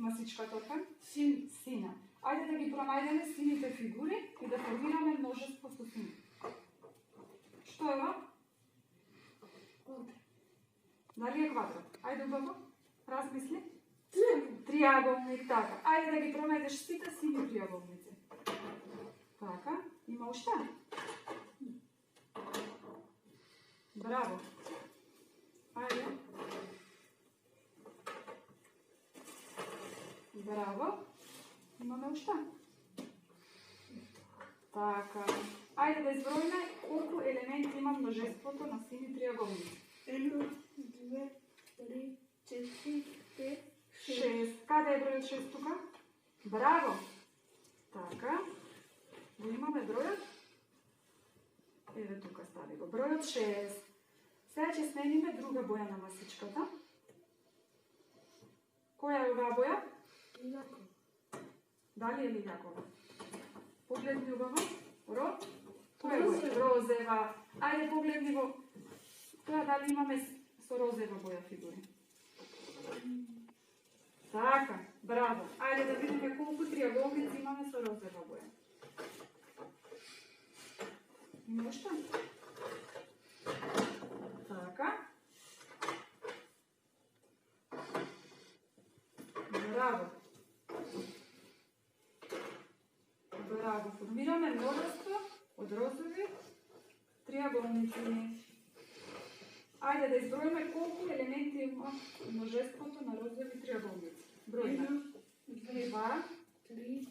масичката од кај? Син. Ајде да ги пронајдеме сините фигури и да формираме множество со сини. Што е ова? Дали е квадрат? Ајде убаво, размисли. Триаголник, така. Ајде да ги пронајдеш сите сини триаголници. Така, има уште? Браво. Ајде. Браво. Имаме уште. Така. Ајде да изброиме колку елементи има множеството на сини триаголници. 1, 2, 3, 4, 5, 6. Каде е бројот 6 тука? Браво! Така. Го имаме бројот? Еве тука стави го. Бројот 6. Сега ќе смениме друга боја на масичката. Која е оваа боја? Лилјако. Дали е лилјакова? Погледни убаво. Која е боја? Розева. Ајде погледни во тоа дали имаме со розева боја фигури. Така, браво. Ајде да видиме колку триаголници имаме со розева боја. Има уште? Така. Браво. Браво. Формираме множество од розови триаголници. Ајде да изброиме колку елементи има множеството на розови триаголници. Бројме. 1, 2, 3,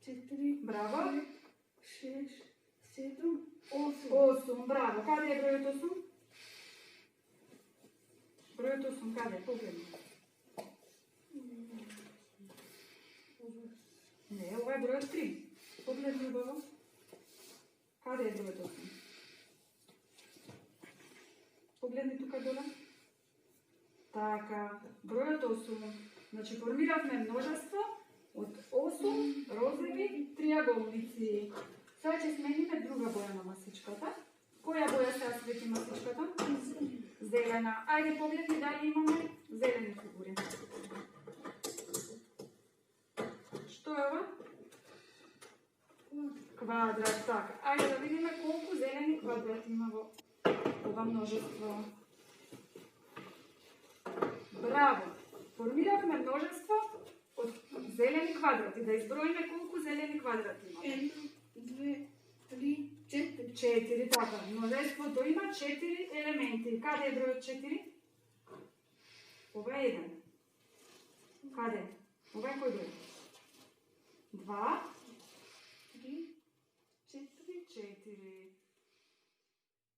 4, браво. 6, 7, 8. 8, браво. Каде е бројот 8? Бројот 8 каде? Погледни. Не, ова е бројот 3. Погледни убаво. Каде е бројот 8? Погледни тука доле. Така, бројот 8. Значи формиравме множество од 8 розови триаголници. Сега ќе смениме друга боја на масичката. Која боја сега свети масичката? Зелена. Ајде погледни дали имаме зелени фигури. Што е ова? Квадрат, така. Ајде да видиме колку зелени квадрати има во ова множество. Браво! Формиравме множество од зелени квадрати. Да изброиме колку зелени квадрати имаме. 1, 2, 3, 4. 4, така. Множеството има 4 елементи. Каде е бројот 4? Ова е 1. Каде? Ова е кој број? 2, 3, 4. 4.